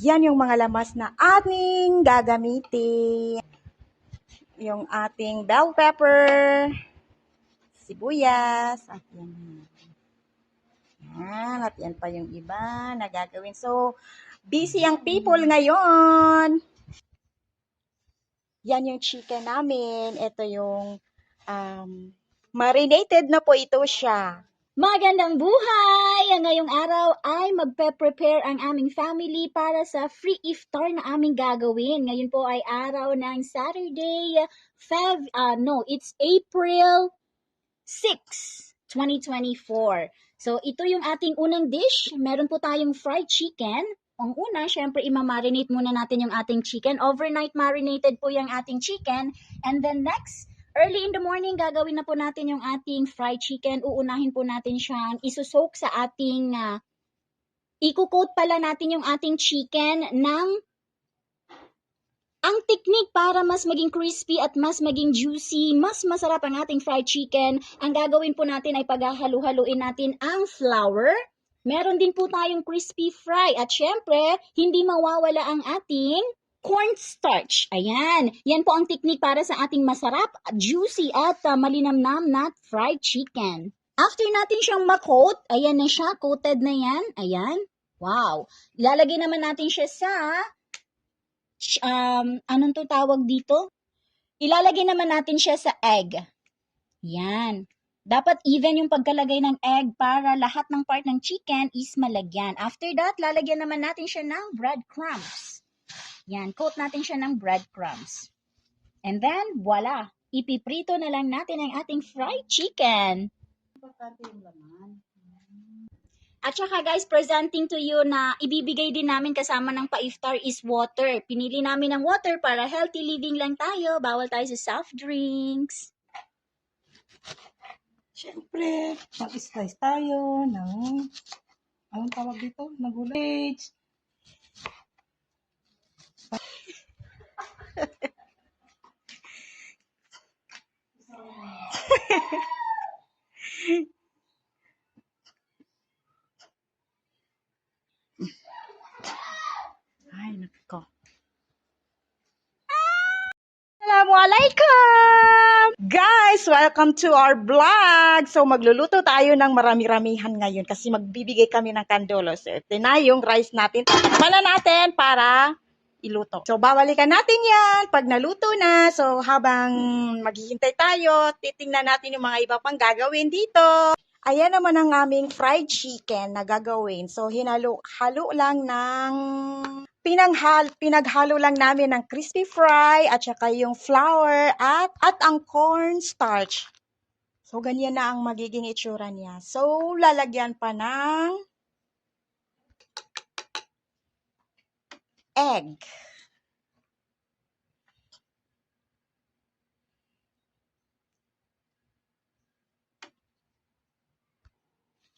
Yan yung mga lamas na ating gagamitin. Yung ating bell pepper, sibuyas, at yan. At yan pa yung iba na gagawin. So, busy ang people ngayon. Yan yung chicken namin. Ito yung marinated na po ito siya. Magandang buhay! Ngayong araw ay magpe-prepare ang aming family para sa free iftar na aming gagawin. Ngayon po ay araw ng Saturday, it's April 6, 2024. So ito yung ating unang dish. Meron po tayong fried chicken. Ang una, syempre imamarinate muna natin yung ating chicken. Overnight marinated po yung ating chicken. And then next, early in the morning, gagawin na po natin yung ating fried chicken. Uunahin po natin siyang isusok sa ating, i-coat pala natin yung ating chicken ng, ang technique para mas maging crispy at mas maging juicy, mas masarap ang ating fried chicken, ang gagawin po natin ay paghahalu-haluin natin ang flour. Meron din po tayong crispy fry at syempre, hindi mawawala ang ating cornstarch. Ayan. Yan po ang technique para sa ating masarap, juicy at malinamnam na fried chicken. After natin siyang ma-coat, ayan na siya, coated na yan. Ayan. Wow. Ilalagay naman natin siya sa, anong to tawag dito? Ilalagay naman natin siya sa egg. Yan. Dapat even yung pagkalagay ng egg para lahat ng part ng chicken is malagyan. After that, lalagyan naman natin siya ng breadcrumbs. Yan, coat natin siya ng breadcrumbs. And then, voila! Ipiprito na lang natin ang ating fried chicken. At saka guys, presenting to you na ibibigay din namin kasama ng pa-iftar is water. Pinili namin ng water para healthy living lang tayo. Bawal tayo sa soft drinks. Siyempre, mag-slice tayo ng, anong tawag dito? Nagulay. Ay, nako. Assalamualaikum! Guys, welcome to our vlog. So, magluluto tayo ng marami-ramihan ngayon kasi magbibigay kami ng kandolo. So, ito na yung rice natin. Tatakpan na natin para iluto. So, babalikan natin yan pag naluto na. So, habang maghihintay tayo, titingnan natin yung mga iba pang gagawin dito. Ayan naman ang aming fried chicken na gagawin. So, hinalo-halo lang ng pinaghalo lang namin ng crispy fry at saka yung flour at ang cornstarch. So, ganyan na ang magiging itsura niya. So, lalagyan pa ng egg.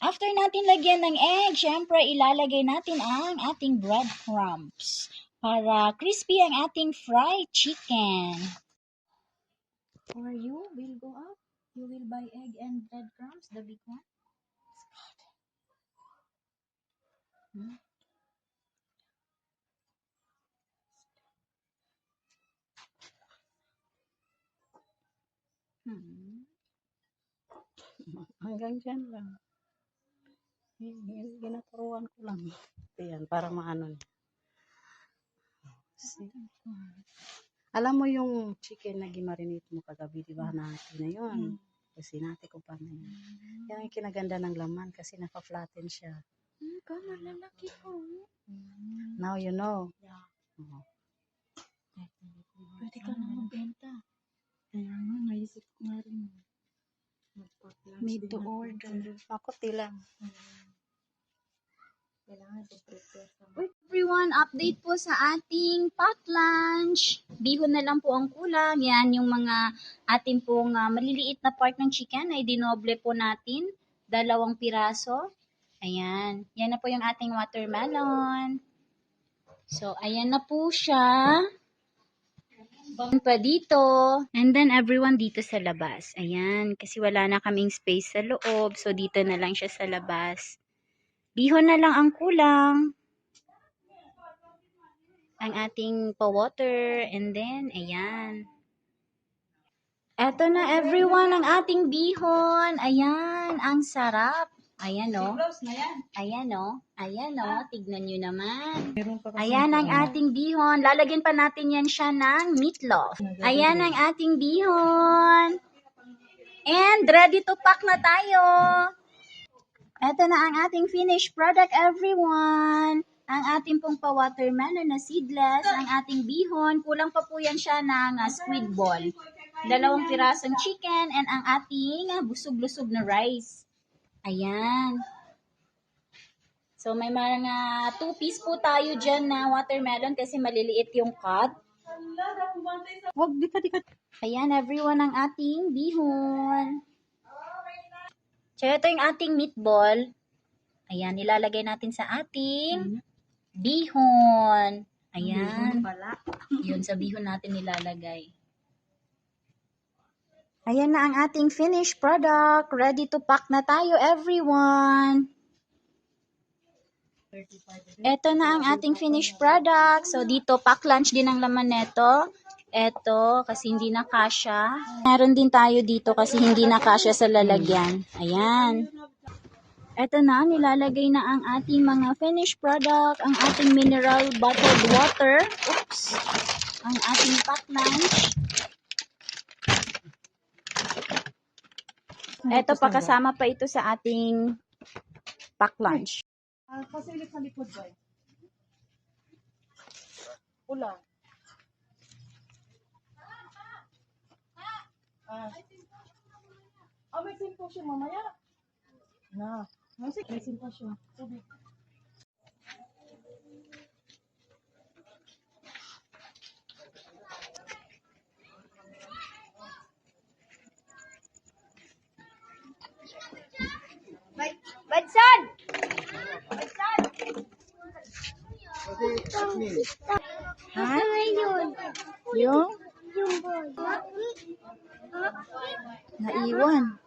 After natin lagyan ng egg, syempre ilalagay natin ang ating breadcrumbs para crispy ang ating fried chicken. Or you will go up, you will buy egg and breadcrumbs, the big one. Hanggang dyan lang. Ginaturuan ko lang. Ayan, para maano niya. Alam mo yung chicken na gimarinate mo kagabi, di ba, natin na yun? Kasi natin ko pa na yun. Yan ang kinaganda ng laman kasi naka-flatten siya. Lalaki ko. Now you know. Yeah. Pwede ka na magbenta. Kaya nga, naisip ko nga rin. Made to order. Makuti lang. Everyone, update po sa ating pack lunch. Bihon na lang po ang kulang. Yan yung mga ating pong maliliit na part ng chicken ay dinoble po natin. 2 piraso. Ayan. Yan na po yung ating watermelon. So, ayan na po siya. Pa dito. And then everyone dito sa labas. Ayan. Kasi wala na kaming space sa loob. So, dito na lang siya sa labas. Bihon na lang ang kulang. ang ating pa-water, and then, ayan. Eto na everyone, ang ating bihon. Ayan, ang sarap. Ayan o. Ayan o. Ayan o. Tignan nyo naman. Ayan ang ating bihon. Lalagyan pa natin yan siya ng meatloaf. Ayan ang ating bihon. And ready to pack na tayo. Eto na ang ating finished product everyone. Ang ating pong pa-watermelon na seedless, ang ating bihon, kulang pa po yan siya ng squid ball. 2 pirasong chicken, and ang ating busog-lusog na rice. Ayan. So, may mga 2 piece po tayo dyan na watermelon kasi maliliit yung cut. Wag, di ka. Ayan, everyone, ang ating bihon. So, ito yung ating meatball. Ayan, ilalagay natin sa ating bihon. Ayan. Yun, sa bihon natin nilalagay. Ayan na ang ating finished product. Ready to pack na tayo, everyone. Ito na ang ating finished product. So, dito, pack lunch din ang laman neto. Ito, kasi hindi na kasya. Meron din tayo dito kasi hindi na kasya sa lalagyan. Ayan. Ito na, nilalagay na ang ating mga finished product, ang ating mineral bottled water. Oops. Ang ating pack lunch. Ito pa, kasama pa ito sa ating pack lunch. Pasilip sa likod ba? Ulan. May simpo siya mamaya. Na. May simpo siya. Tubig. Badsan! Hi, yun. Yung Yung boy. naiwan.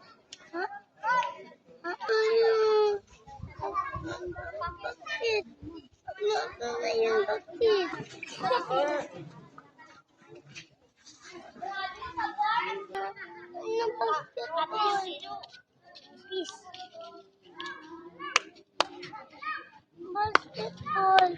Basketball.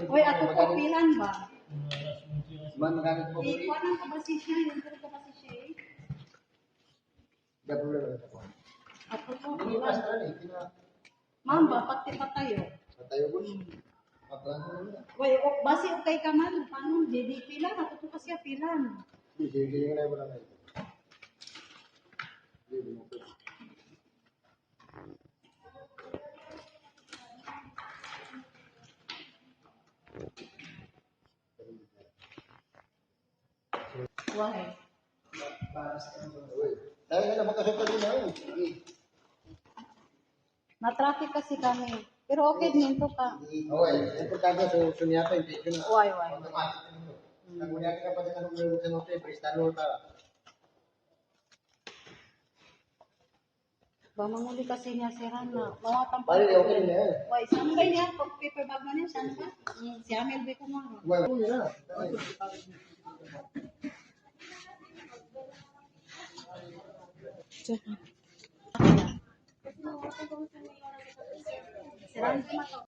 Uy, ako po, pilan ba? Magkano po? Ikuha ng kabasisya, yung pero kabasisya eh. Ako po, pilan. Ma'am ba, pati pa tayo. Uy, basi okay ka man, paano? Di pilan, ako po kasi pilan. Why? Na-traffic kasi kami. Pero okay din to ka. Why? Ba manguli kasi niya si Rana. Mawatang pa. Why? Saan ba niya? Pag paper bag na niya, saan ka? Si Amel ba ko mga? Si Rana